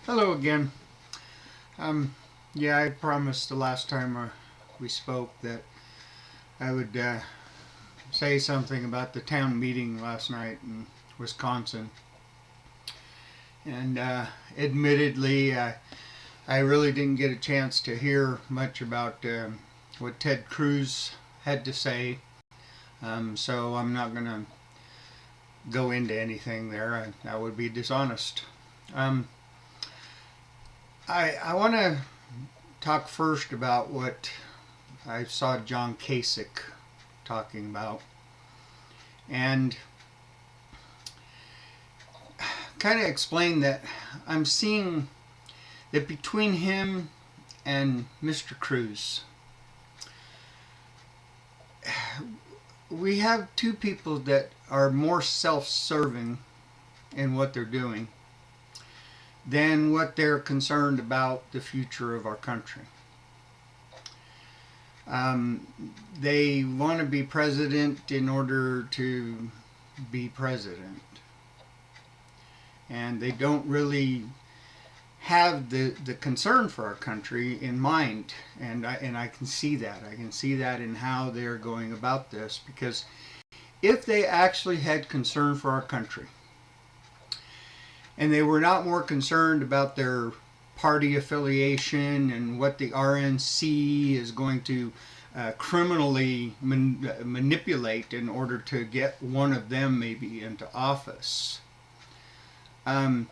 Hello again. Yeah, I promised the last time we spoke that I would say something about the town meeting last night in Wisconsin. And admittedly, I really didn't get a chance to hear much about what Ted Cruz had to say. So I'm not going to go into anything there. That would be dishonest. Um, I want to talk first about what I saw John Kasich talking about, and kind of explain that I'm seeing that between him and Mr. Cruz, we have two people that are more self serving in what they're doing than what they're concerned about the future of our country. Um, they want to be president in order to be president, and they don't really have the concern for our country in mind. And I can see that. I can see that in how they're going about this, because if they actually had concern for our country and they were not more concerned about their party affiliation and what the RNC is going to criminally manipulate in order to get one of them maybe into office, um,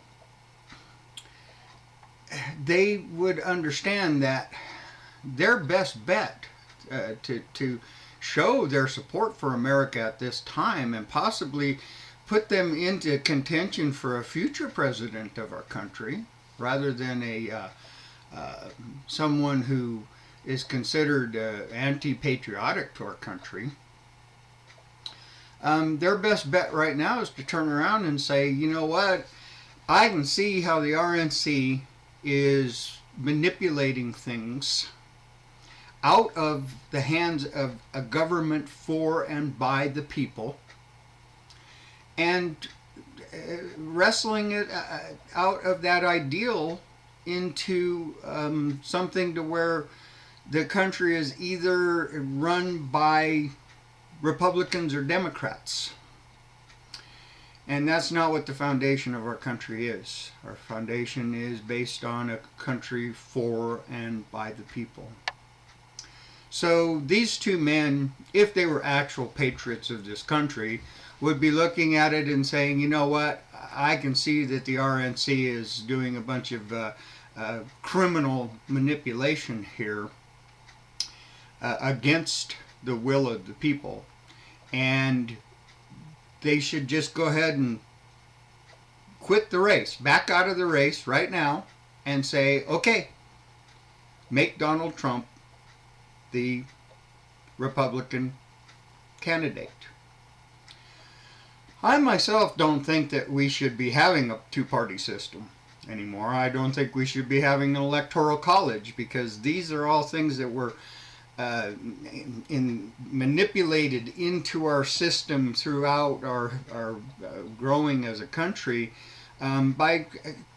they would understand that their best bet to show their support for America at this time and possibly put them into contention for a future president of our country rather than someone who is considered anti-patriotic to our country. Their best bet right now is to turn around and say, you know what, I can see how the RNC is manipulating things out of the hands of a government for and by the people, and wrestling it out of that ideal into something to where the country is either run by Republicans or Democrats. And that's not what the foundation of our country is. Our foundation is based on a country for and by the people. So these two men, if they were actual patriots of this country, would be looking at it and saying, you know what, I can see that the RNC is doing a bunch of criminal manipulation here against the will of the people. And they should just go ahead and quit the race, back out of the race right now, and say, okay, make Donald Trump the Republican candidate. I myself don't think that we should be having a two-party system anymore. I don't think we should be having an electoral college, because these are all things that were manipulated into our system throughout our growing as a country by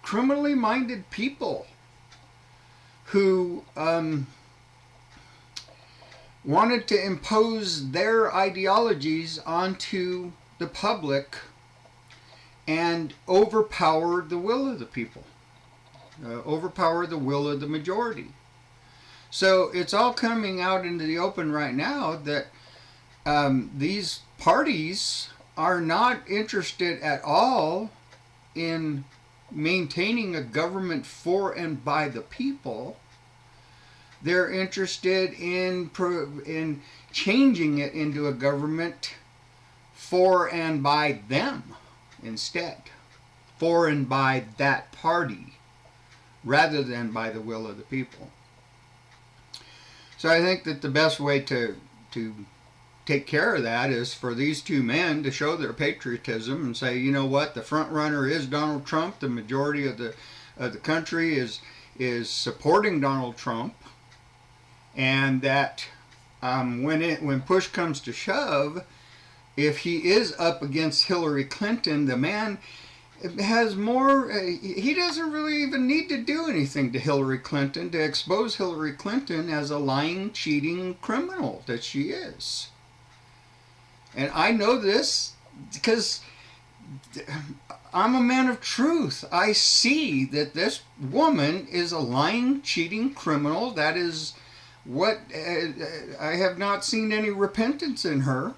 criminally minded people who wanted to impose their ideologies onto the public and overpower the will of the people, overpower the will of the majority. So it's all coming out into the open right now that these parties are not interested at all in maintaining a government for and by the people. They're interested in changing it into a government for and by them instead, for and by that party, rather than by the will of the people. So I think that the best way to take care of that is for these two men to show their patriotism and say, you know what, the front runner is Donald Trump. The majority of the country is supporting Donald Trump, and that when push comes to shove, if he is up against Hillary Clinton, the man has more, he doesn't really even need to do anything to Hillary Clinton to expose Hillary Clinton as a lying, cheating criminal that she is. And I know this because I'm a man of truth. I see that this woman is a lying, cheating criminal. That is what I have not seen any repentance in her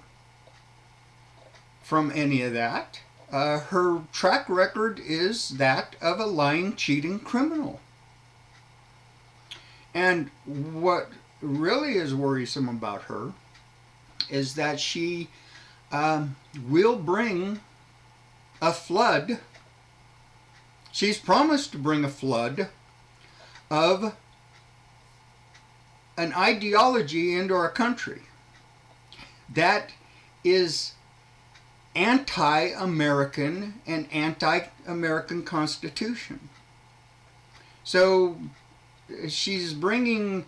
from any of that. Her track record is that of a lying, cheating criminal. And what really is worrisome about her is that she will bring a flood. She's promised to bring a flood of an ideology into our country that is anti-American and anti-American Constitution. So she's bringing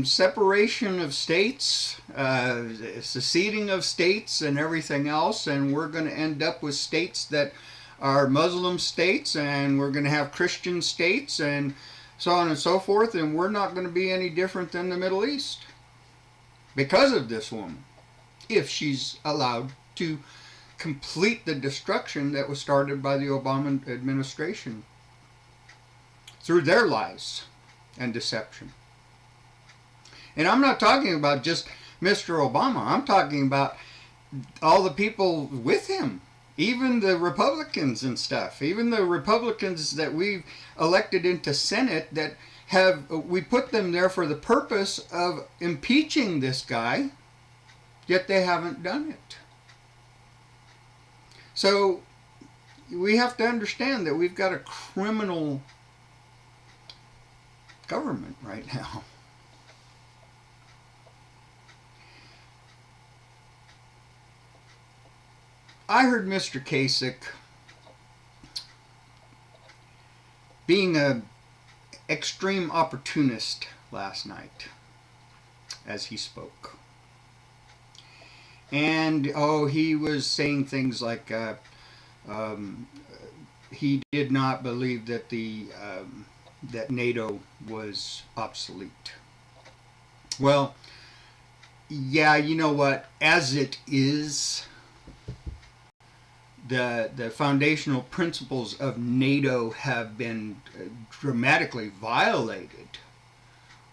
separation of states, seceding of states and everything else, and we're going to end up with states that are Muslim states, and we're going to have Christian states, and so on and so forth, and we're not going to be any different than the Middle East because of this woman, if she's allowed to complete the destruction that was started by the Obama administration through their lies and deception. And I'm not talking about just Mr. Obama. I'm talking about all the people with him, even the Republicans and stuff, even the Republicans that we've elected into Senate that we put them there for the purpose of impeaching this guy, yet they haven't done it. So we have to understand that we've got a criminal government right now. I heard Mr. Kasich being an extreme opportunist last night as he spoke. And, he was saying things like he did not believe that that NATO was obsolete. Well, yeah, you know what? As it is, the foundational principles of NATO have been dramatically violated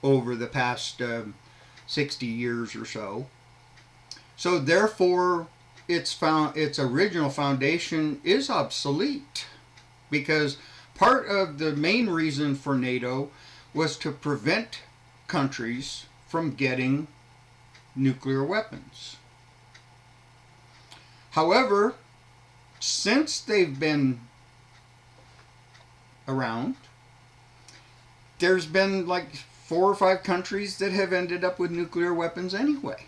over the past 60 years or so. So therefore, its original foundation is obsolete, because part of the main reason for NATO was to prevent countries from getting nuclear weapons. However, since they've been around, there's been like 4 or 5 countries that have ended up with nuclear weapons anyway.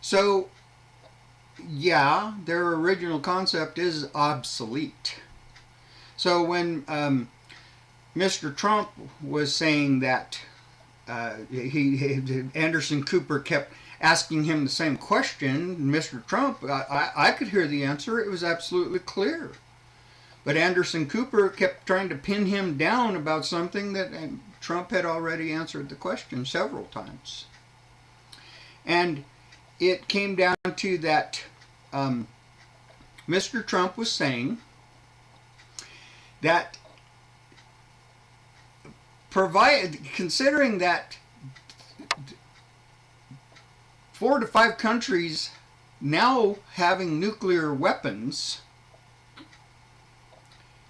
So, yeah, their original concept is obsolete. So when Mr. Trump was saying that Anderson Cooper kept asking him the same question, Mr. Trump, I could hear the answer. It was absolutely clear. But Anderson Cooper kept trying to pin him down about something that Trump had already answered the question several times. And it came down to that Mr. Trump was saying that considering that 4 to 5 countries now having nuclear weapons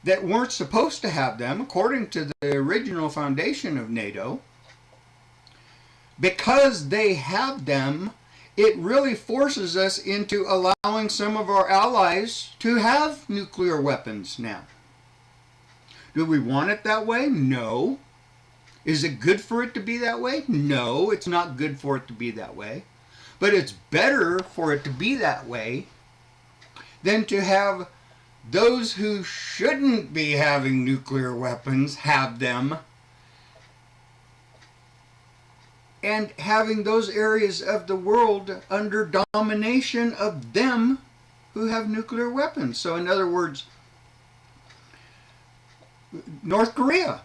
that weren't supposed to have them, according to the original foundation of NATO, because they have them, it really forces us into allowing some of our allies to have nuclear weapons now. Do we want it that way? No. Is it good for it to be that way? No, it's not good for it to be that way. But it's better for it to be that way than to have those who shouldn't be having nuclear weapons have them, and having those areas of the world under domination of them who have nuclear weapons. So in other words, North Korea.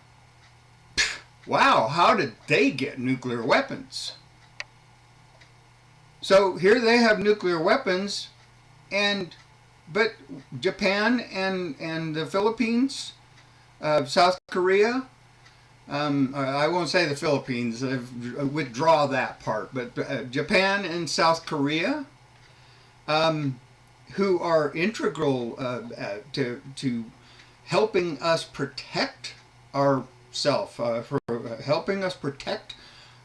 Wow, how did they get nuclear weapons? So here they have nuclear weapons, but Japan and the Philippines, South Korea, I won't say the Philippines, withdraw that part, but Japan and South Korea, who are integral to helping us protect ourselves, for helping us protect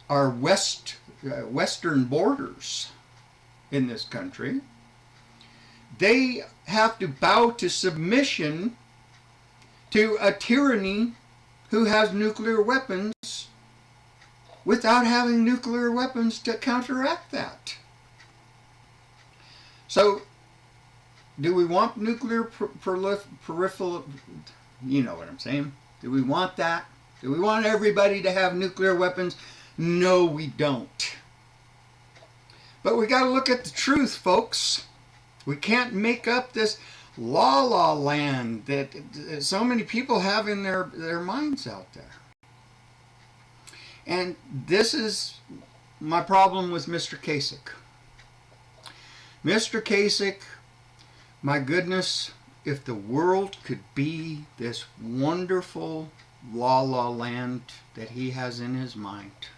our western borders in this country, they have to bow to submission to a tyranny who has nuclear weapons without having nuclear weapons to counteract that. So, do we want nuclear peripheral? You know what I'm saying. Do we want that? Do we want everybody to have nuclear weapons? No, we don't. But we got to look at the truth, folks. We can't make up this la land that so many people have in their minds out there. And this is my problem with Mr. Kasich. Mr. Kasich, my goodness, if the world could be this wonderful la land that he has in his mind,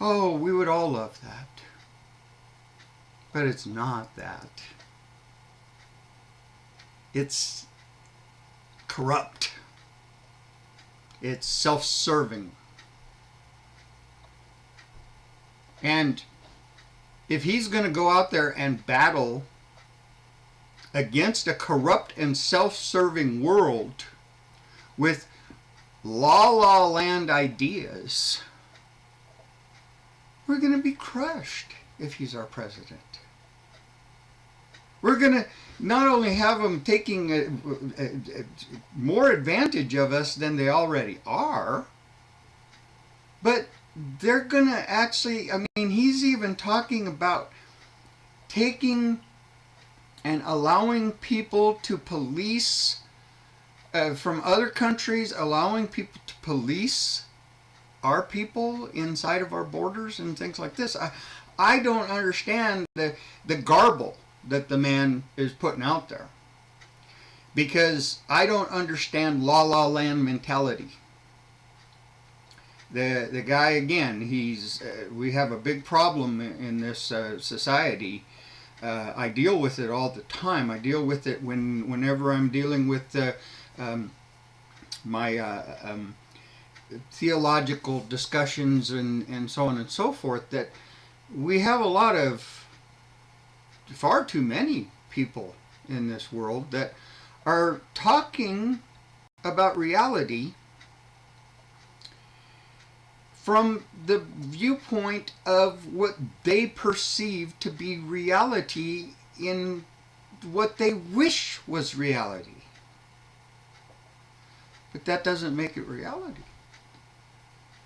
oh, we would all love that. But it's not that. It's corrupt. It's self-serving. And if he's going to go out there and battle against a corrupt and self-serving world with la land ideas, we're going to be crushed if he's our president. We're going to not only have them taking more advantage of us than they already are, but they're going to actually, I mean, he's even talking about taking and allowing people to police from other countries, allowing people to police our people inside of our borders and things like this. I don't understand the garble that the man is putting out there, because I don't understand la land mentality. The guy, again, we have a big problem in this society. I deal with it all the time. I deal with it whenever I'm dealing with my theological discussions and so on and so forth, that we have a lot of, far too many people in this world that are talking about reality from the viewpoint of what they perceive to be reality in what they wish was reality. But that doesn't make it reality.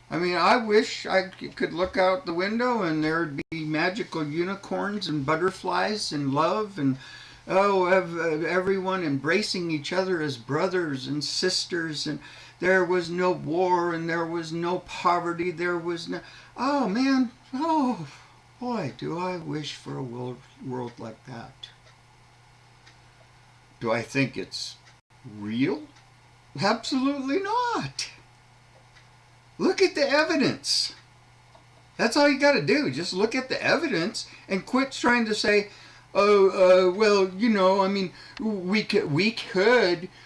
I mean, I wish I could look out the window and there'd be magical unicorns and butterflies and love and, everyone embracing each other as brothers and sisters, and there was no war and there was no poverty, there was no... Oh, man, oh, boy, do I wish for a world like that. Do I think it's real? Absolutely not. Look at the evidence. That's all you got to do. Just look at the evidence and quit trying to say, well, you know, I mean, we could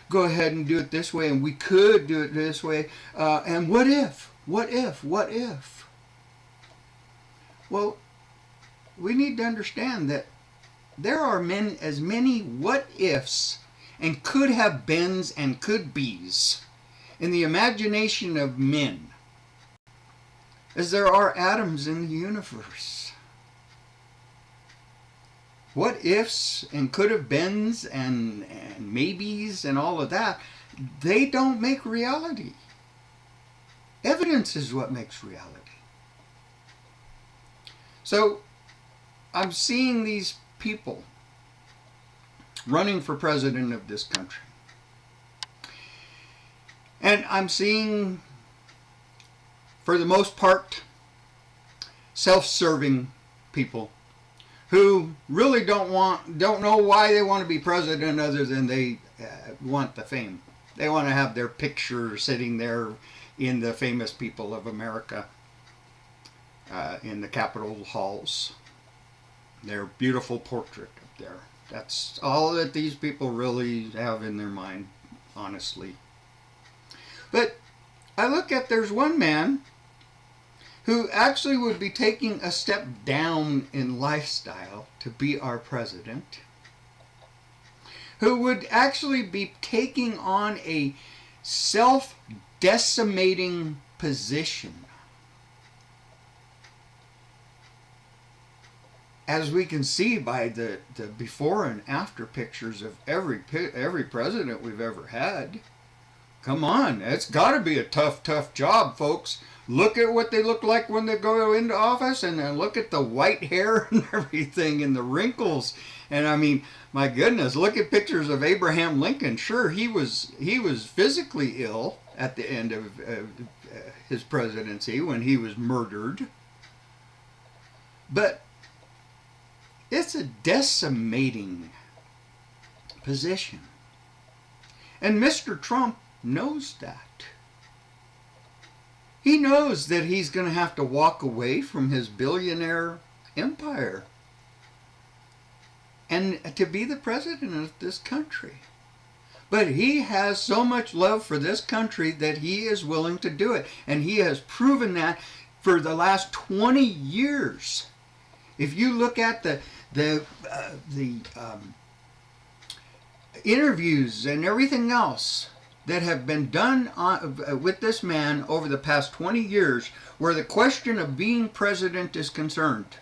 go ahead and do it this way, and we could do it this way, and what if? Well, we need to understand that there are as many what ifs and could have beens and could be's in the imagination of men as there are atoms in the universe. What ifs and could have beens and maybes and all of that, they don't make reality. Evidence is what makes reality. So I'm seeing these people running for president of this country. And I'm seeing, for the most part, self-serving people who really don't know why they want to be president other than they want the fame. They want to have their picture sitting there in the famous people of America, in the Capitol halls. Their beautiful portrait up there. That's all that these people really have in their mind, honestly. But I look at, there's one man who actually would be taking a step down in lifestyle to be our president, who would actually be taking on a self-decimating position. As we can see by the before and after pictures of every president we've ever had. Come on, it's got to be a tough job, folks. Look at what they look like when they go into office, and then look at the white hair and everything and the wrinkles. And I mean, my goodness, look at pictures of Abraham Lincoln. Sure, he was physically ill at the end of his presidency when he was murdered. But it's a decimating position. And Mr. Trump knows that. He knows that he's going to have to walk away from his billionaire empire and to be the president of this country. But he has so much love for this country that he is willing to do it. And he has proven that for the last 20 years. If you look at the interviews and everything else that have been done with this man over the past 20 years, where the question of being president is concerned,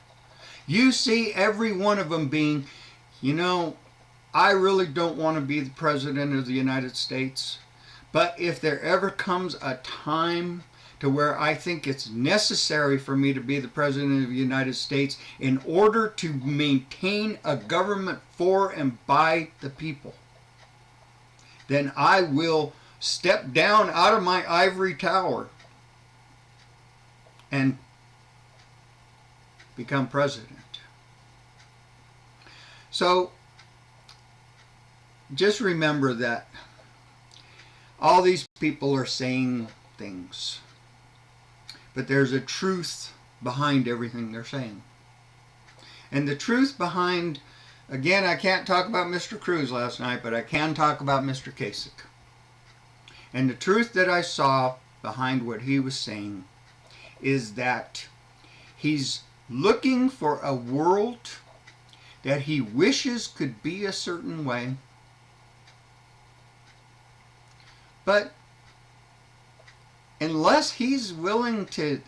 you see every one of them being, you know, I really don't want to be the president of the United States, but if there ever comes a time to where I think it's necessary for me to be the president of the United States in order to maintain a government for and by the people, then I will step down out of my ivory tower and become president. So just remember that all these people are saying things, but there's a truth behind everything they're saying. And the truth behind, again, I can't talk about Mr. Cruz last night, but I can talk about Mr. Kasich. And the truth that I saw behind what he was saying is that he's looking for a world that he wishes could be a certain way, but unless he's willing to,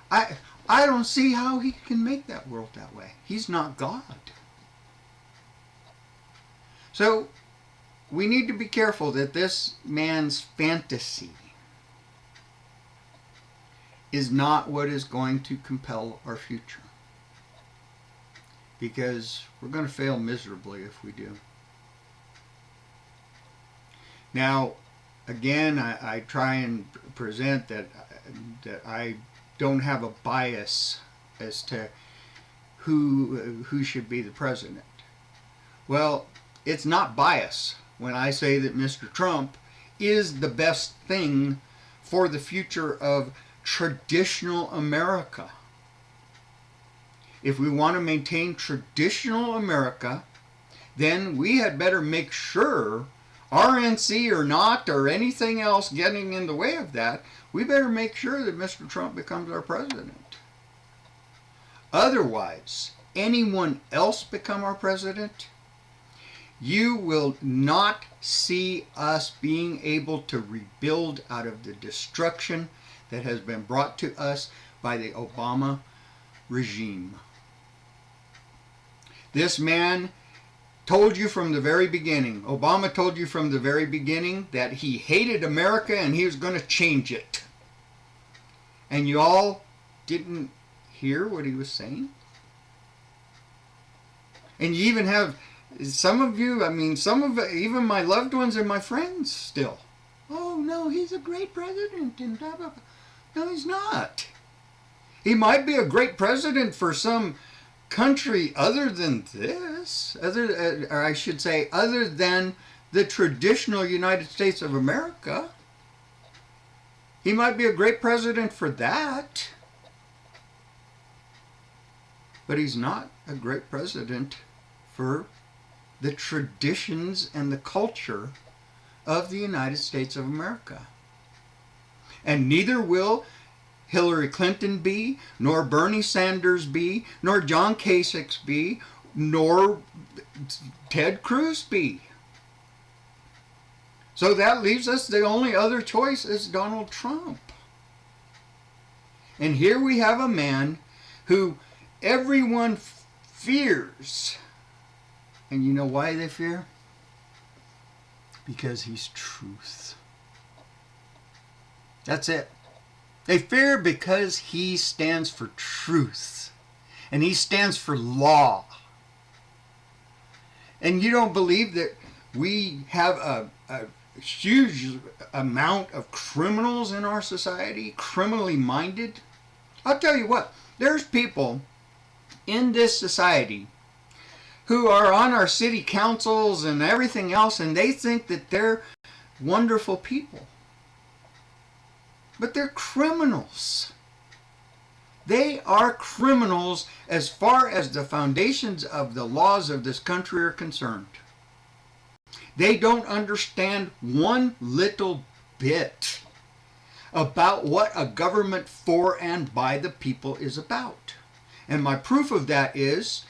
I don't see how he can make that world that way. He's not God. So we need to be careful that this man's fantasy is not what is going to compel our future, because we're going to fail miserably if we do. Now, again, I try and present that I don't have a bias as to who should be the president. Well, it's not bias when I say that Mr. Trump is the best thing for the future of traditional America. If we want to maintain traditional America, then we had better make sure, RNC or not, or anything else getting in the way of that, we better make sure that Mr. Trump becomes our president. Otherwise, anyone else become our president, you will not see us being able to rebuild out of the destruction that has been brought to us by the Obama regime. This man told you from the very beginning, Obama told you from the very beginning that he hated America and he was going to change it. And you all didn't hear what he was saying? And you even have some of you, I mean, some of even my loved ones and my friends still. Oh, no, he's a great president and blah, blah, blah. No, he's not. He might be a great president for some country other than this, or I should say, other than the traditional United States of America. He might be a great president for that, but he's not a great president for the traditions and the culture of the United States of America. And neither will Hillary Clinton be, nor Bernie Sanders be, nor John Kasich be, nor Ted Cruz be. So that leaves us, the only other choice is Donald Trump. And here we have a man who everyone fears. And you know why they fear? Because he's truth. That's it. They fear because he stands for truth. And he stands for law. And you don't believe that we have a huge amount of criminals in our society, criminally minded? I'll tell you what, there's people in this society who are on our city councils and everything else, and they think that they're wonderful people. But they're criminals. They are criminals as far as the foundations of the laws of this country are concerned. They don't understand one little bit about what a government for and by the people is about. And my proof of that is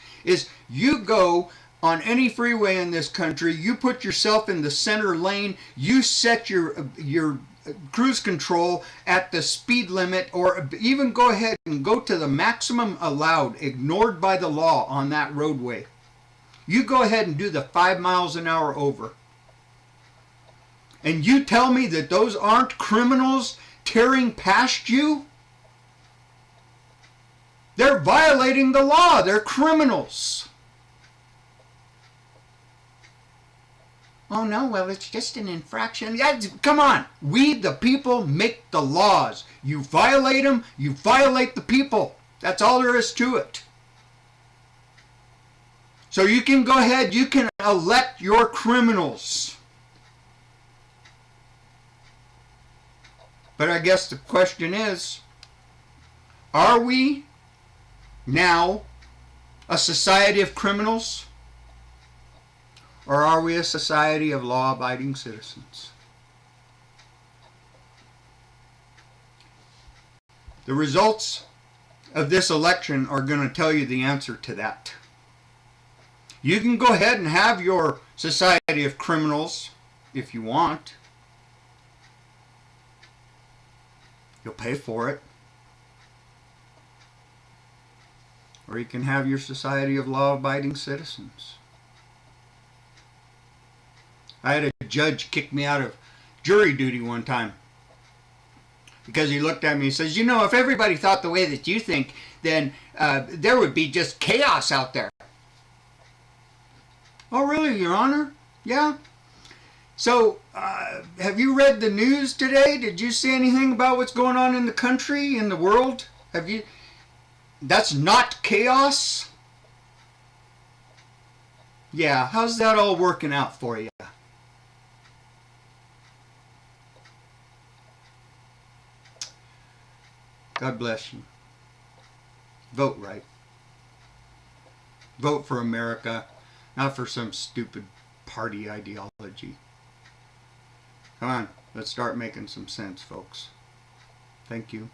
you go on any freeway in this country, you put yourself in the center lane, you set your cruise control at the speed limit, or even go ahead and go to the maximum allowed, ignored by the law on that roadway. You go ahead and do the 5 miles an hour over. And you tell me that those aren't criminals tearing past you? They're violating the law. They're criminals. Oh no, well, it's just an infraction. Yeah, come on. We, the people, make the laws. You violate them, you violate the people. That's all there is to it. So you can go ahead, you can elect your criminals. But I guess the question is, are we now a society of criminals? Or are we a society of law-abiding citizens? The results of this election are going to tell you the answer to that. You can go ahead and have your society of criminals if you want. You'll pay for it. Or you can have your society of law-abiding citizens. I had a judge kick me out of jury duty one time because he looked at me and says, you know, if everybody thought the way that you think, then there would be just chaos out there. Oh, really, Your Honor? Yeah? So, have you read the news today? Did you see anything about what's going on in the country, in the world? Have you? That's not chaos? Yeah, how's that all working out for you? God bless you. Vote right. Vote for America, not for some stupid party ideology. Come on, let's start making some sense, folks. Thank you.